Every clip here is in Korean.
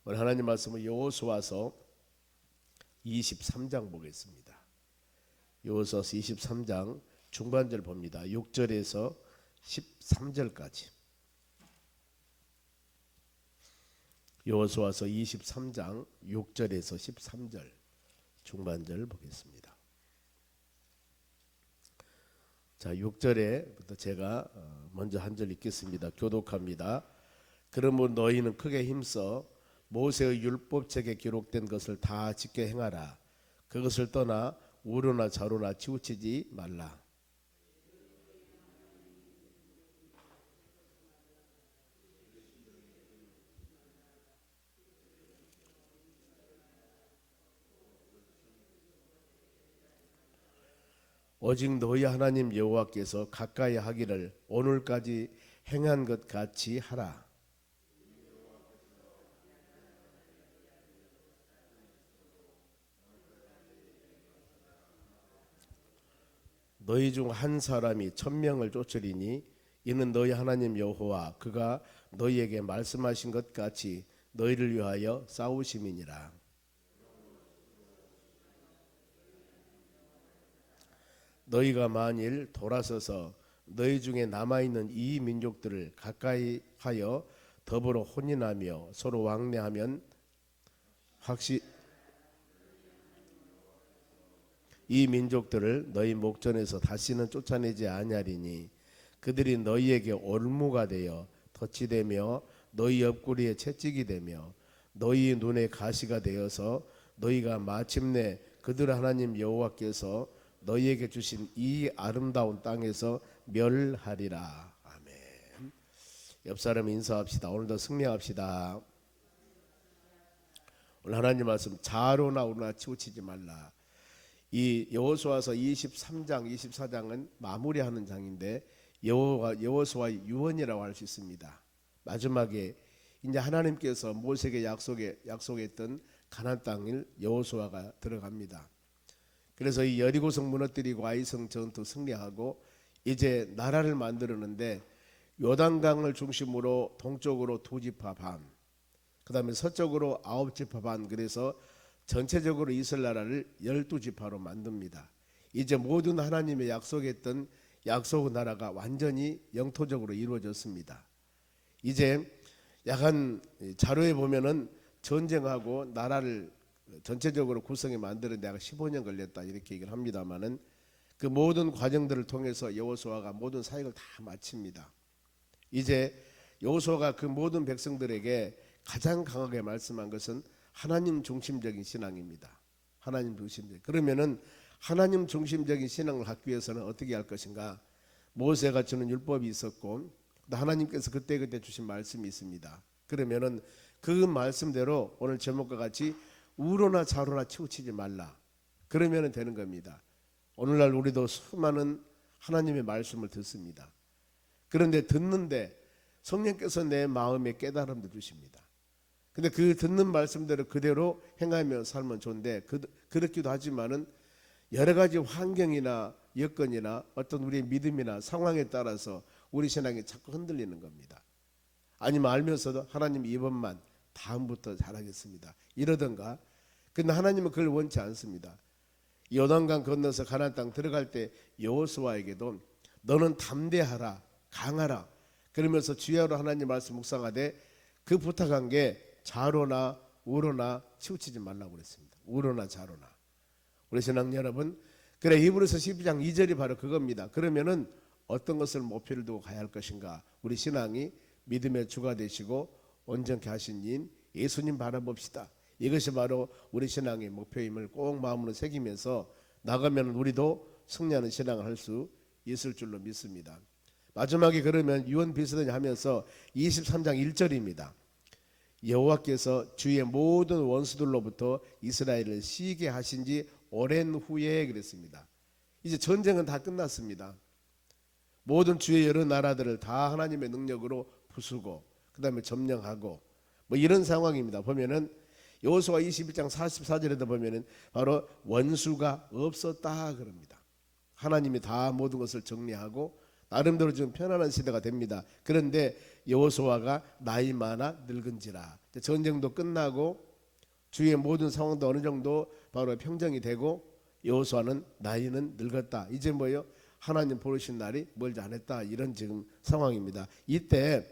오늘 하나님 말씀은 여호수아서 23장 보겠습니다. 여호수아서 23장 중반절 봅니다. 6절에서 13절까지. 여호수아서 23장 6절에서 13절 중반절 보겠습니다. 자, 6절에부터 제가 먼저 한 절 읽겠습니다. 교독합니다. 그러므로 너희는 크게 힘써 모세의 율법책에 기록된 것을 다 지켜 행하라. 그것을 떠나 우로나 좌로나 치우치지 말라. 오직 너희 하나님 여호와께서 가까이 하기를 오늘까지 행한 것 같이 하라. 너희 중 한 사람이 1000명을 쫓으리니 이는 너희 하나님 여호와 그가 너희에게 말씀하신 것 같이 너희를 위하여 싸우심이니라. 너희가 만일 돌아서서 너희 중에 남아있는 이 민족들을 가까이 하여 더불어 혼인하며 서로 왕래하면 이 민족들을 너희 목전에서 다시는 쫓아내지 아니하리니 그들이 너희에게 올무가 되어 덫이 되며 너희 옆구리에 채찍이 되며 너희 눈에 가시가 되어서 너희가 마침내 그들 하나님 여호와께서 너희에게 주신 이 아름다운 땅에서 멸하리라. 아멘. 옆 사람 인사합시다. 오늘도 승리합시다. 오늘 하나님 말씀 좌로나 우로나 치우치지 말라. 이 여호수아서 23장 24장은 마무리하는 장인데 여호수아의 유언이라고 할 수 있습니다. 마지막에 이제 하나님께서 모세에게 약속했던 가나안 땅을 여호수아가 들어갑니다. 그래서 이 여리고성 무너뜨리고 아이성 전투 승리하고 이제 나라를 만들었는데 요단강을 중심으로 동쪽으로 2지파 반, 그 다음에 서쪽으로 9지파 반, 그래서 전체적으로 이스라엘 나라를 12지파로 만듭니다. 이제 모든 하나님의 약속했던 약속의 나라가 완전히 영토적으로 이루어졌습니다. 이제 약간 자료에 보면은 전쟁하고 나라를 전체적으로 구성해 만드는 데가 15년 걸렸다 이렇게 얘기를 합니다만은 그 모든 과정들을 통해서 여호수아가 모든 사역을 다 마칩니다. 이제 여호수아가 그 모든 백성들에게 가장 강하게 말씀한 것은 하나님 중심적인 신앙입니다. 하나님 중심적. 그러면은 하나님 중심적인 신앙을 갖기 위해서는 어떻게 할 것인가? 모세가 주는 율법이 있었고 하나님께서 그때 주신 말씀이 있습니다. 그러면은 그 말씀대로 오늘 제목과 같이 우로나 좌로나 치우치지 말라. 그러면 되는 겁니다. 오늘날 우리도 수많은 하나님의 말씀을 듣습니다. 그런데 듣는데 성령께서 내 마음에 깨달음도 주십니다. 근데 그 듣는 말씀대로 그대로 행하며 살면 좋은데 그렇기도 하지만은 여러 가지 환경이나 여건이나 어떤 우리의 믿음이나 상황에 따라서 우리 신앙이 자꾸 흔들리는 겁니다. 아니면 알면서도 하나님 이번만 다음부터 잘하겠습니다 이러던가. 근데 하나님은 그걸 원치 않습니다. 요단강 건너서 가나안 땅 들어갈 때 여호수아에게도 너는 담대하라 강하라 그러면서 주야로 하나님 말씀 묵상하되 그 부탁한 게 좌로나 우로나 치우치지 말라고 그랬습니다. 우로나 좌로나. 우리 신앙 여러분, 그래 히브리서 12장 2절이 바로 그겁니다. 그러면은 어떤 것을 목표를 두고 가야 할 것인가? 우리 신앙이 믿음의 주가 되시고 온전케 하신 인 예수님 바라봅시다. 이것이 바로 우리 신앙의 목표임을 꼭 마음으로 새기면서 나가면 우리도 승리하는 신앙을 할 수 있을 줄로 믿습니다. 마지막에 그러면 유언 비슷하게 하면서 23장 1절입니다. 여호와께서 주의 모든 원수들로부터 이스라엘을 시게 하신 지 오랜 후에 그랬습니다. 이제 전쟁은 다 끝났습니다. 모든 주의 여러 나라들을 다 하나님의 능력으로 부수고 그 다음에 점령하고 뭐 이런 상황입니다. 보면은 여호수아 21장 44절에도 보면은 바로 원수가 없었다 그럽니다. 하나님이 다 모든 것을 정리하고 나름대로 좀 편안한 시대가 됩니다. 그런데 여호수아가 나이 많아 늙은지라. 전쟁도 끝나고 주위의 모든 상황도 어느 정도 바로 평정이 되고 여호수아는 나이는 늙었다. 이제 뭐예요? 하나님 부르신 날이 멀지 않았다. 이런 지금 상황입니다. 이때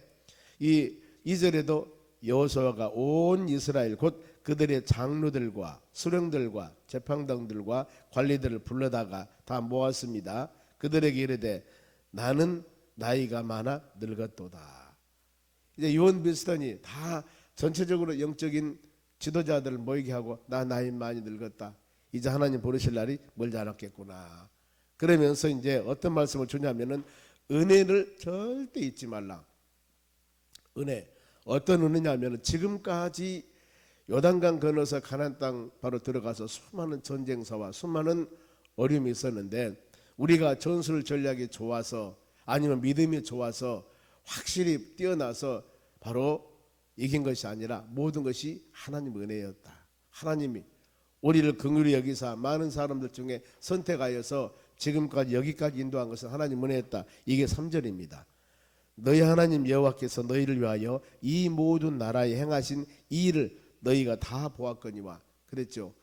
이 2절에도 여호수아가 온 이스라엘 곧 그들의 장로들과 수령들과 재판장들과 관리들을 불러다가 다 모았습니다. 그들에게 이르되 나는 나이가 많아 늙었도다. 이제 유언 비슷하니 다 전체적으로 영적인 지도자들을 모이게 하고 나 나이 많이 늙었다. 이제 하나님 부르실 날이 멀지 않았겠구나. 그러면서 이제 어떤 말씀을 주냐면은 은혜를 절대 잊지 말라. 은혜. 어떤 은혜냐면은 지금까지 요단강 건너서 가나안 땅 바로 들어가서 수많은 전쟁사와 수많은 어려움이 있었는데 우리가 전술 전략이 좋아서 아니면 믿음이 좋아서 확실히 뛰어나서 바로 이긴 것이 아니라 모든 것이 하나님 은혜였다. 하나님이 우리를 긍휼히 여기사 많은 사람들 중에 선택하여서 지금까지 여기까지 인도한 것은 하나님 은혜였다. 이게 3절입니다. 너희 하나님 여호와께서 너희를 위하여 이 모든 나라에 행하신 이 일을 너희가 다 보았거니와. 그랬죠.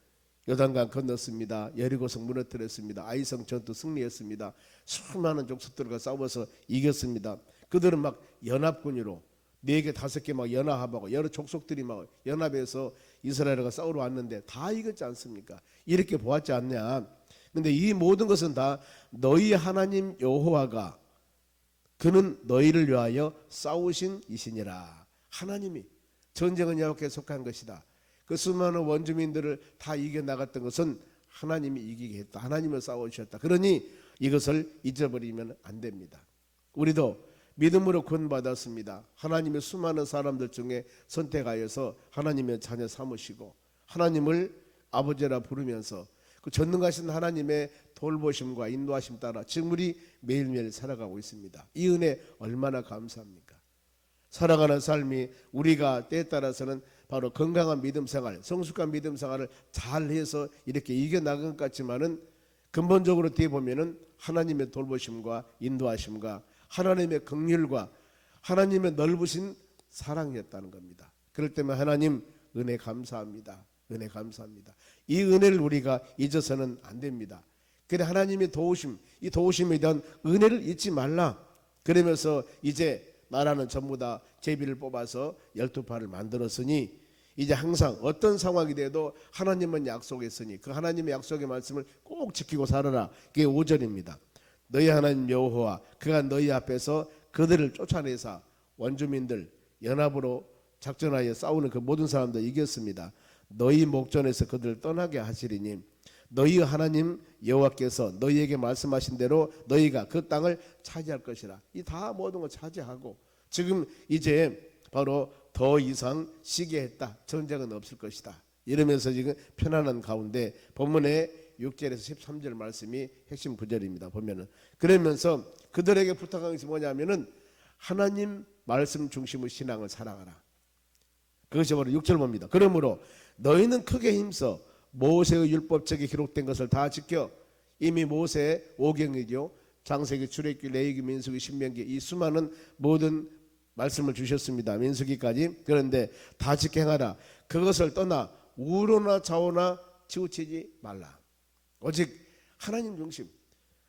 요단강 건넜습니다. 여리고성 무너뜨렸습니다. 아이성 전투 승리했습니다. 수많은 족속들과 싸워서 이겼습니다. 그들은 막 연합군으로 4개 5개 막 연합하고 여러 족속들이 막 연합해서 이스라엘과 싸우러 왔는데 다 이겼지 않습니까? 이렇게 보았지 않냐. 근데 이 모든 것은 다 너희 하나님 여호와가 그는 너희를 위하여 싸우신 이시니라. 하나님이 전쟁은 여호와께 속한 것이다. 그 수많은 원주민들을 다 이겨나갔던 것은 하나님이 이기게 했다. 하나님을 싸워주셨다. 그러니 이것을 잊어버리면 안 됩니다. 우리도 믿음으로 구원받았습니다. 하나님의 수많은 사람들 중에 선택하여서 하나님의 자녀 삼으시고 하나님을 아버지라 부르면서 그 전능하신 하나님의 돌보심과 인도하심 따라 지금 우리 매일매일 살아가고 있습니다. 이 은혜 얼마나 감사합니까? 살아가는 삶이 우리가 때에 따라서는 바로 건강한 믿음 생활, 성숙한 믿음 생활을 잘해서 이렇게 이겨나간 것 같지만은 근본적으로 뒤에 보면은 하나님의 돌보심과 인도하심과 하나님의 긍휼과 하나님의 넓으신 사랑이었다는 겁니다. 그럴 때면 하나님 은혜 감사합니다. 은혜 감사합니다. 이 은혜를 우리가 잊어서는 안 됩니다. 그래 하나님의 도우심, 이 도우심에 대한 은혜를 잊지 말라. 그러면서 이제 나라는 전부 다 제비를 뽑아서 12파를 만들었으니 이제 항상 어떤 상황이 돼도 하나님은 약속했으니 그 하나님의 약속의 말씀을 꼭 지키고 살아라. 그게 5절입니다. 너희 하나님 여호와 그가 너희 앞에서 그들을 쫓아내사 원주민들 연합으로 작전하여 싸우는 그 모든 사람들 이겼습니다. 너희 목전에서 그들을 떠나게 하시리니 너희 하나님 여호와께서 너희에게 말씀하신 대로 너희가 그 땅을 차지할 것이라. 이 다 모든 걸 차지하고 지금 이제 바로 더 이상 쉬게 했다. 전쟁은 없을 것이다. 이러면서 지금 편안한 가운데 본문의 6절에서 13절 말씀이 핵심 구절입니다. 보면은 그러면서 그들에게 부탁한 것이 뭐냐면은 하나님 말씀 중심의 신앙을 사랑하라. 그것이 바로 6절 봅니다. 그러므로 너희는 크게 힘써 모세의 율법책에 기록된 것을 다 지켜. 이미 모세 5경이죠. 창세기, 출애굽기, 레위기, 민수기, 신명기 이 수많은 모든 말씀을 주셨습니다. 민수기까지. 그런데 다 지켜 행하라. 그것을 떠나 우로나 좌우나 치우치지 말라. 오직 하나님 중심,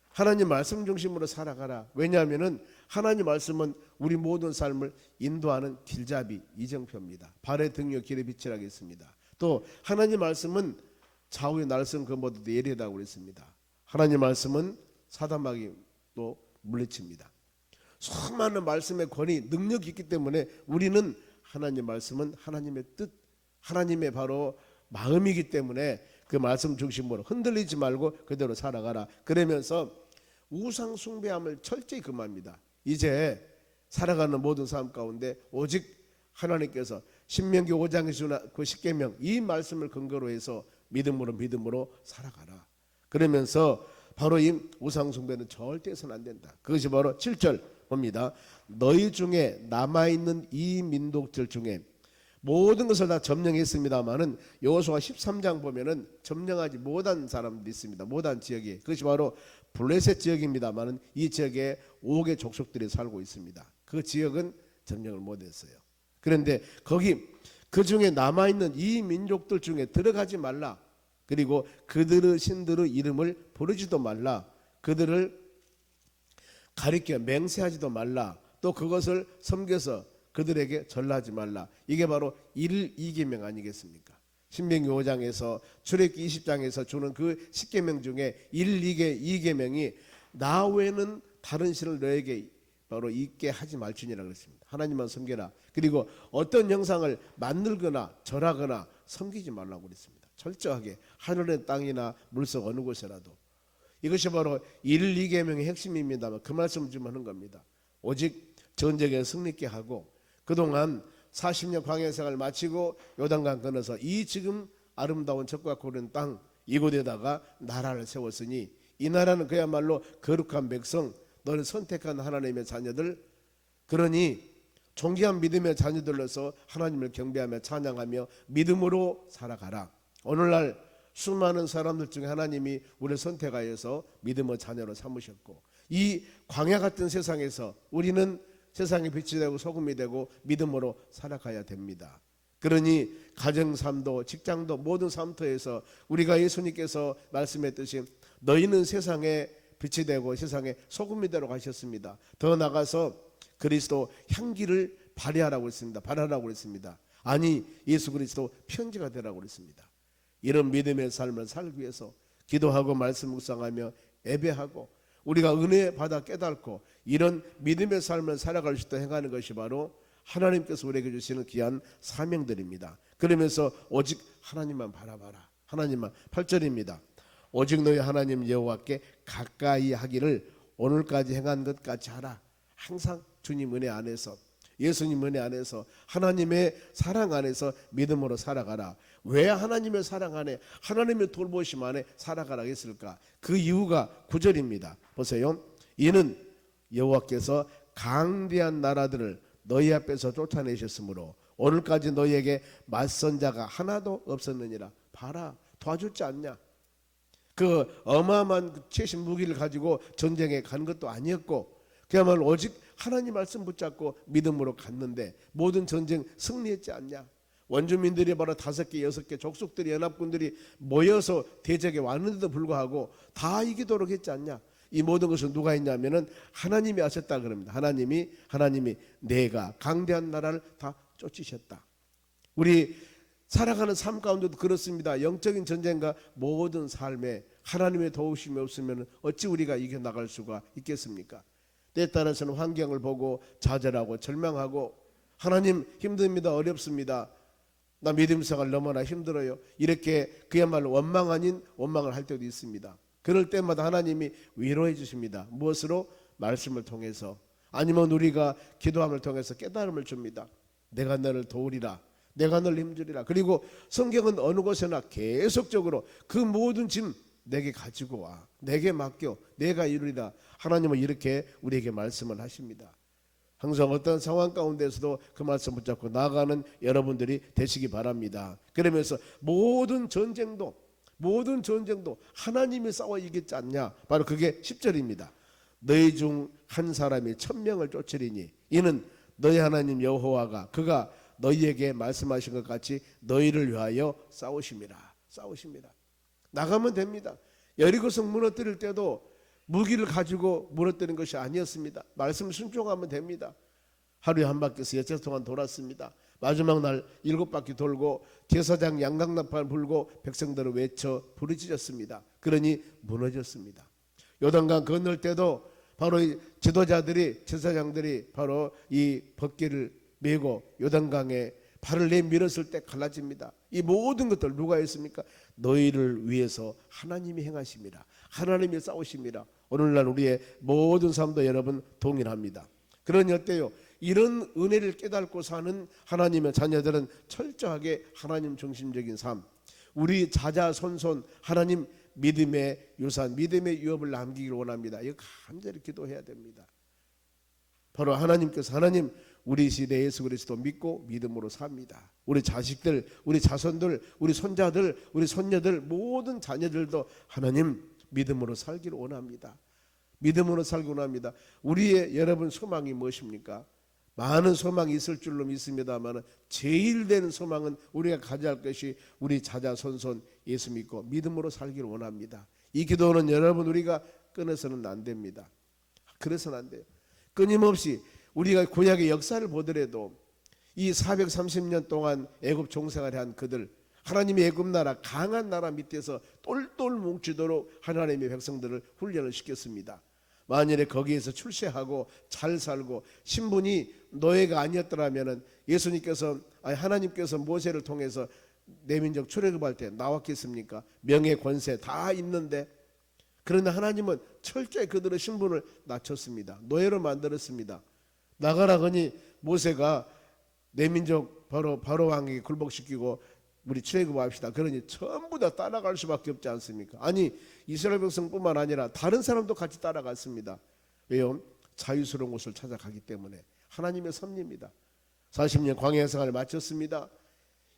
하나님 말씀 중심으로 살아가라. 왜냐하면은 하나님 말씀은 우리 모든 삶을 인도하는 길잡이, 이정표입니다. 발의 등요 길의 빛이라고 했습니다. 또 하나님 말씀은 좌우의 날선 근보도 예리하다고 그랬습니다. 하나님 말씀은 사단마귀도 물리칩니다. 수많은 말씀의 권위, 능력이 있기 때문에 우리는 하나님 말씀은 하나님의 뜻, 하나님의 바로 마음이기 때문에 그 말씀 중심으로 흔들리지 말고 그대로 살아가라. 그러면서 우상 숭배함을 철저히 금합니다. 이제 살아가는 모든 삶 가운데 오직 하나님께서 신명기 5장에 주는 그 10계명 이 말씀을 근거로 해서 믿음으로 살아가라. 그러면서 바로 이 우상 숭배는 절대 해서는 안 된다. 그것이 바로 7절 봅니다. 너희 중에 남아있는 이 민족들 중에 모든 것을 다 점령했습니다만은 여호수아 13장 보면은 점령하지 못한 사람들이 있습니다. 못한 지역이 그것이 바로 블레셋 지역입니다만은 이 지역에 5개 족속들이 살고 있습니다. 그 지역은 점령을 못했어요. 그런데 거기 그 중에 남아있는 이 민족들 중에 들어가지 말라. 그리고 그들의 신들의 이름을 부르지도 말라. 그들을 가리켜 맹세하지도 말라. 또 그것을 섬겨서 그들에게 절하지 말라. 이게 바로 1,2계명 아니겠습니까? 신명기 5장에서 출애굽기 20장에서 주는 그 10계명 중에 2계명이 나 외에는 다른 신을 너에게 바로 있게 하지 말지니라 그랬습니다. 하나님만 섬겨라. 그리고 어떤 형상을 만들거나 절하거나 섬기지 말라고 그랬습니다. 철저하게 하늘의 땅이나 물속 어느 곳에라도. 이것이 바로 1,2계명의 핵심입니다만 그 말씀을 좀 하는 겁니다. 오직 전쟁에 승리케 하고 그동안 40년 광야 생활을 마치고 요단강 건너서 이 지금 아름다운 적과 고른 땅 이곳에다가 나라를 세웠으니 이 나라는 그야말로 거룩한 백성, 너를 선택한 하나님의 자녀들, 그러니 존귀한 믿음의 자녀들로서 하나님을 경배하며 찬양하며 믿음으로 살아가라. 오늘날 수많은 사람들 중에 하나님이 우리를 선택하여서 믿음의 자녀로 삼으셨고 이 광야 같은 세상에서 우리는 세상의 빛이 되고 소금이 되고 믿음으로 살아가야 됩니다. 그러니 가정삶도 직장도 모든 삶터에서 우리가 예수님께서 말씀했듯이 너희는 세상의 빛이 되고 세상의 소금이 되라고 하셨습니다. 더 나가서 그리스도 향기를 발휘하라고 했습니다. 발하라고 했습니다. 아니 예수 그리스도 편지가 되라고 했습니다. 이런 믿음의 삶을 살기 위해서 기도하고 말씀 묵상하며 예배하고 우리가 은혜 받아 깨닫고 이런 믿음의 삶을 살아갈 수 있도록 행하는 것이 바로 하나님께서 우리에게 주시는 귀한 사명들입니다. 그러면서 오직 하나님만 바라봐라. 하나님만 8절입니다. 오직 너희 하나님 여호와께 가까이 하기를 오늘까지 행한 것 같이 하라. 항상 주님 은혜 안에서 예수님 은혜 안에서 하나님의 사랑 안에서 믿음으로 살아가라. 왜 하나님의 사랑 안에 하나님의 돌보심 안에 살아가라 했을까? 그 이유가 9절입니다. 보세요. 이는 여호와께서 강대한 나라들을 너희 앞에서 쫓아내셨으므로 오늘까지 너희에게 맞선 자가 하나도 없었느니라. 봐라, 도와줬지 않냐? 그 어마어마한 최신 무기를 가지고 전쟁에 간 것도 아니었고 그야말로 오직 하나님 말씀 붙잡고 믿음으로 갔는데 모든 전쟁 승리했지 않냐? 원주민들이 바로 5개 6개 족속들이 연합군들이 모여서 대적에 왔는데도 불구하고 다 이기도록 했지 않냐? 이 모든 것을 누가 했냐면은 하나님이 하셨다 그럽니다. 하나님이 내가 강대한 나라를 다 쫓으셨다. 우리 살아가는 삶 가운데도 그렇습니다. 영적인 전쟁과 모든 삶에 하나님의 도우심이 없으면 어찌 우리가 이겨나갈 수가 있겠습니까? 때에 따라서는 환경을 보고 좌절하고 절망하고 하나님 힘듭니다. 어렵습니다. 나 믿음 생활 너무나 힘들어요. 이렇게 그야말로 원망 아닌 원망을 할 때도 있습니다. 그럴 때마다 하나님이 위로해 주십니다. 무엇으로? 말씀을 통해서 아니면 우리가 기도함을 통해서 깨달음을 줍니다. 내가 너를 도우리라. 내가 너를 힘주리라. 그리고 성경은 어느 곳에나 계속적으로 그 모든 짐 내게 가지고 와. 내게 맡겨. 내가 이루리라. 하나님은 이렇게 우리에게 말씀을 하십니다. 항상 어떤 상황 가운데서도 그 말씀 붙잡고 나아가는 여러분들이 되시기 바랍니다. 그러면서 모든 전쟁도 하나님이 싸워 이겼지 않냐? 바로 그게 10절입니다. 너희 중 한 사람이 1,000명을 쫓으리니 이는 너희 하나님 여호와가 그가 너희에게 말씀하신 것 같이 너희를 위하여 싸우심이라. 나가면 됩니다. 여리고성 무너뜨릴 때도 무기를 가지고 무너뜨린 것이 아니었습니다. 말씀 순종하면 됩니다. 하루에 한 바퀴에서 여섯 동안 돌았습니다. 마지막 날 7바퀴 돌고 제사장 양강나팔 불고 백성들을 외쳐 부르짖었습니다. 그러니 무너졌습니다. 요단강 건널 때도 바로 이 지도자들이 제사장들이 바로 이 법궤를 메고 요단강에 발을 내밀었을 때 갈라집니다. 이 모든 것들 누가 했습니까? 너희를 위해서 하나님이 행하심이라. 하나님이 싸우심이라. 오늘날 우리의 모든 삶도 여러분 동일합니다. 그러니 어때요? 이런 은혜를 깨닫고 사는 하나님의 자녀들은 철저하게 하나님 중심적인 삶, 우리 자자손손 하나님 믿음의 유산, 믿음의 유업을 남기기를 원합니다. 이거 간절히 기도해야 됩니다. 바로 하나님께서 하나님 우리 시대 예수 그리스도 믿고 믿음으로 삽니다. 우리 자식들, 우리 자손들, 우리 손자들, 우리 손녀들 모든 자녀들도 하나님 믿음으로 살기를 원합니다. 믿음으로 살기 원합니다. 우리의 여러분 소망이 무엇입니까? 많은 소망이 있을 줄로 믿습니다만 제일 된 소망은 우리가 가져야 할 것이 우리 자자손손 예수 믿고 믿음으로 살기를 원합니다. 이 기도는 여러분 우리가 끊어서는 안 됩니다. 그래서는 안 돼요. 끊임없이 우리가 구약의 역사를 보더라도 이 430년 동안 애굽 종생활을 한 그들, 하나님의 애굽 나라 강한 나라 밑에서 똘똘 뭉치도록 하나님의 백성들을 훈련을 시켰습니다. 만일에 거기에서 출세하고 잘 살고 신분이 노예가 아니었더라면 예수님께서 하나님께서 모세를 통해서 내 민족 출애굽할 때 나왔겠습니까? 명예 권세 다 있는데, 그런데 하나님은 철저히 그들의 신분을 낮췄습니다. 노예로 만들었습니다. 나가라 하니 모세가 내 민족 바로 왕에게 굴복시키고 우리 출애굽합시다. 그러니 전부 다 따라갈 수밖에 없지 않습니까? 아니 이스라엘 백성뿐만 아니라 다른 사람도 같이 따라갔습니다. 왜요? 자유스러운 곳을 찾아가기 때문에. 하나님의 섭리입니다. 40년 광야 생활을 마쳤습니다.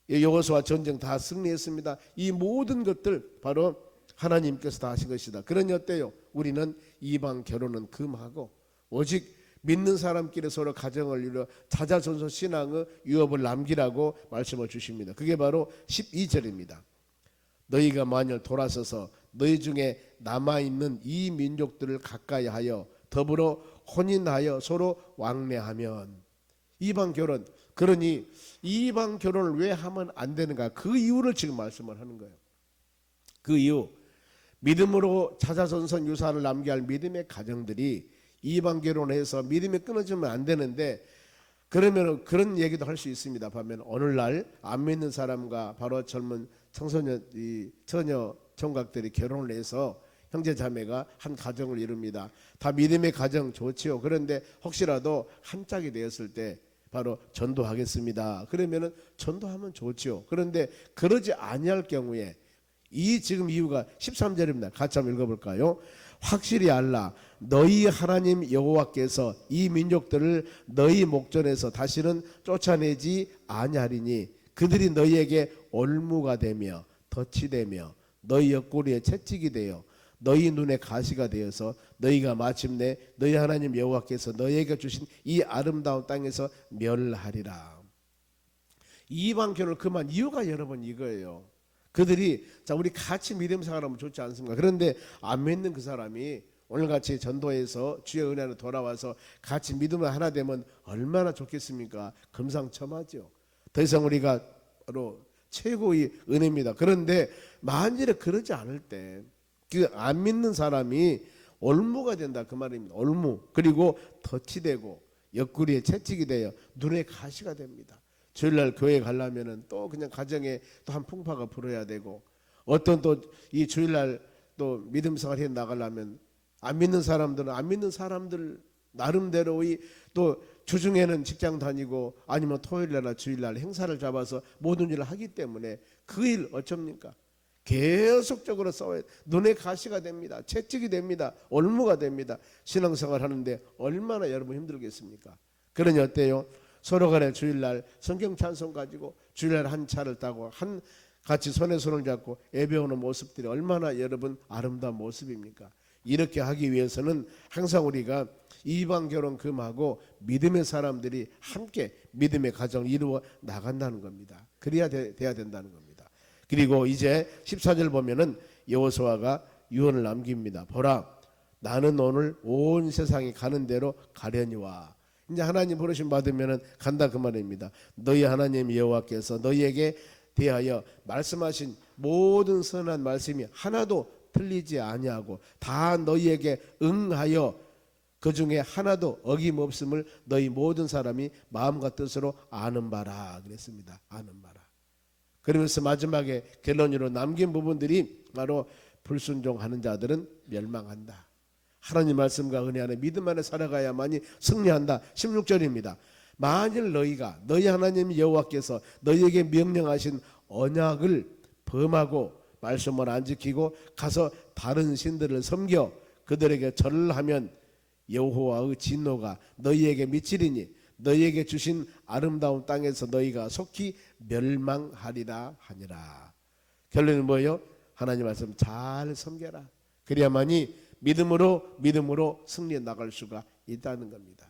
여호수아 전쟁 다 승리했습니다. 이 모든 것들 바로 하나님께서 다 하신 것이다. 그러니 어때요? 우리는 이방 결혼은 금하고 오직 믿는 사람끼리 서로 가정을 이루어 자자손손 신앙의 유업을 남기라고 말씀을 주십니다. 그게 바로 12절입니다. 너희가 만일 돌아서서 너희 중에 남아있는 이 민족들을 가까이 하여 더불어 혼인하여 서로 왕래하면. 이방 결혼, 그러니 이방 결혼을 왜 하면 안 되는가? 그 이유를 지금 말씀을 하는 거예요. 그 이유, 믿음으로 자자손손 유산을 남겨야 할 믿음의 가정들이 이방 결혼해서 믿음이 끊어지면 안 되는데, 그러면 그런 얘기도 할 수 있습니다. 반면 오늘날 안 믿는 사람과 바로 젊은 청소년 처녀 총각들이 결혼을 해서 형제 자매가 한 가정을 이룹니다. 다 믿음의 가정 좋지요. 그런데 혹시라도 한 짝이 되었을 때 바로 전도하겠습니다. 그러면은 전도하면 좋지요. 그런데 그러지 아니할 경우에 이 지금 이유가 13절입니다. 같이 한번 읽어볼까요? 확실히 알라, 너희 하나님 여호와께서 이 민족들을 너희 목전에서 다시는 쫓아내지 아니하리니 그들이 너희에게 올무가 되며 덫이 되며 너희 옆구리에 채찍이 되어 너희 눈에 가시가 되어서 너희가 마침내 너희 하나님 여호와께서 너희에게 주신 이 아름다운 땅에서 멸하리라. 이방 결혼을 금한 이유가 여러분 이거예요. 그들이 자 우리 같이 믿음 생활하면 좋지 않습니까? 그런데 안 믿는 그 사람이 오늘같이 전도해서 주의 은혜로 돌아와서 같이 믿음을 하나 되면 얼마나 좋겠습니까? 금상첨화죠. 더 이상 우리가 바로 최고의 은혜입니다. 그런데 만일에 그러지 않을 때 그 안 믿는 사람이 올무가 된다 그 말입니다. 올무, 그리고 덫이 되고 옆구리에 채찍이 되어 눈에 가시가 됩니다. 주일날 교회 가려면은 또 그냥 가정에 또 한 풍파가 불어야 되고, 어떤 또 이 주일날 또 믿음 생활 해 나가려면 안 믿는 사람들은 안 믿는 사람들 나름대로의 또 주중에는 직장 다니고 아니면 토요일날이나 주일날 행사를 잡아서 모든 일을 하기 때문에 그 일 어쩝니까? 계속적으로 싸워야 눈에 가시가 됩니다. 채찍이 됩니다. 올무가 됩니다. 신앙생활 하는데 얼마나 여러분 힘들겠습니까? 그러니 어때요? 서로 간에 주일날 성경 찬송 가지고 주일날 한 차를 타고 한 같이 손에 손을 잡고 예배하는 모습들이 얼마나 여러분 아름다운 모습입니까? 이렇게 하기 위해서는 항상 우리가 이방 결혼 금하고 믿음의 사람들이 함께 믿음의 가정을 이루어 나간다는 겁니다. 그래야 돼야 된다는 겁니다. 그리고 이제 14절 보면은 여호수아가 유언을 남깁니다. 보라, 나는 오늘 온 세상이 가는 대로 가려니와. 이제 하나님 부르심 받으면은 간다 그 말입니다. 너희 하나님 여호와께서 너희에게 대하여 말씀하신 모든 선한 말씀이 하나도 틀리지 아니하고 다 너희에게 응하여 그 중에 하나도 어김없음을 너희 모든 사람이 마음과 뜻으로 아는 바라 그랬습니다. 아는 바라. 그러면서 마지막에 결론으로 남긴 부분들이 바로 불순종하는 자들은 멸망한다. 하나님 말씀과 은혜 안에 믿음 안에 살아가야만이 승리한다. 16절입니다. 만일 너희가 너희 하나님 여호와께서 너희에게 명령하신 언약을 범하고 말씀을 안 지키고 가서 다른 신들을 섬겨 그들에게 절을 하면 여호와의 진노가 너희에게 미치리니 너희에게 주신 아름다운 땅에서 너희가 속히 멸망하리라 하니라. 결론은 뭐예요? 하나님 말씀 잘 섬겨라. 그래야만이 믿음으로 승리해 나갈 수가 있다는 겁니다.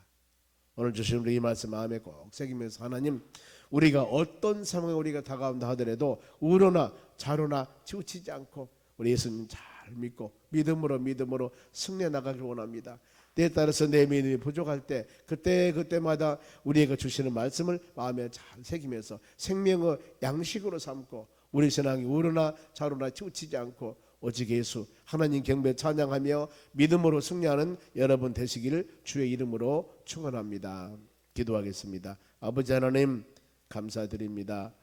오늘 주신 우리 이 말씀 마음에 꼭 새기면서 하나님, 우리가 어떤 상황에 우리가 다가온다 하더라도 우로나 좌로나 치우치지 않고 우리 예수님 잘 믿고 믿음으로 승리해 나가길 원합니다. 때에 따라서 내 믿음이 부족할 때 그때마다 우리에게 주시는 말씀을 마음에 잘 새기면서 생명의 양식으로 삼고 우리 신앙이 우로나 좌로나 치우치지 않고 오직 예수 하나님 경배 찬양하며 믿음으로 승리하는 여러분 되시기를 주의 이름으로 축원합니다. 기도하겠습니다. 아버지 하나님 감사드립니다.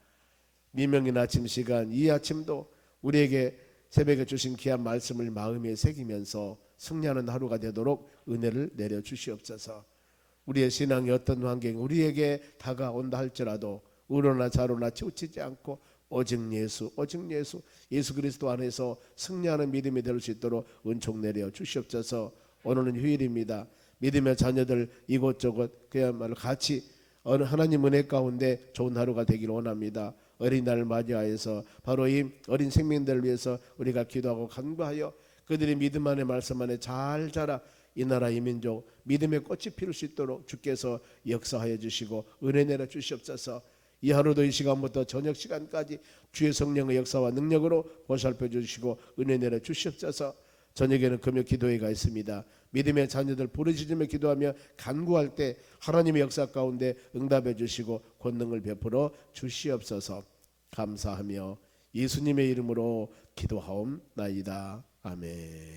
미명인 아침 시간 이 아침도 우리에게 새벽에 주신 귀한 말씀을 마음에 새기면서 승리하는 하루가 되도록 은혜를 내려 주시옵소서. 우리의 신앙이 어떤 환경 우리에게 다가온다 할지라도 우로나 좌로나 치우치지 않고 오직 예수 예수 그리스도 안에서 승리하는 믿음이 될 수 있도록 은총 내려 주시옵소서. 오늘은 휴일입니다. 믿음의 자녀들 이곳저곳 그야말로 같이 어느 하나님 은혜 가운데 좋은 하루가 되기를 원합니다. 어린이날을 맞이하여서 바로 이 어린 생명들을 위해서 우리가 기도하고 간구하여 그들이 믿음 안에 말씀 안에 잘 자라 이 나라 이 민족 믿음의 꽃이 피울 수 있도록 주께서 역사하여 주시고 은혜 내려 주시옵소서. 이 하루도 이 시간부터 저녁 시간까지 주의 성령의 역사와 능력으로 보살펴 주시고 은혜 내려 주시옵소서. 저녁에는 금요 기도회가 있습니다. 믿음의 자녀들 부르짖으며 기도하며 간구할 때 하나님의 역사 가운데 응답해 주시고 권능을 베풀어 주시옵소서. 감사하며 예수님의 이름으로 기도하옵나이다. 아멘.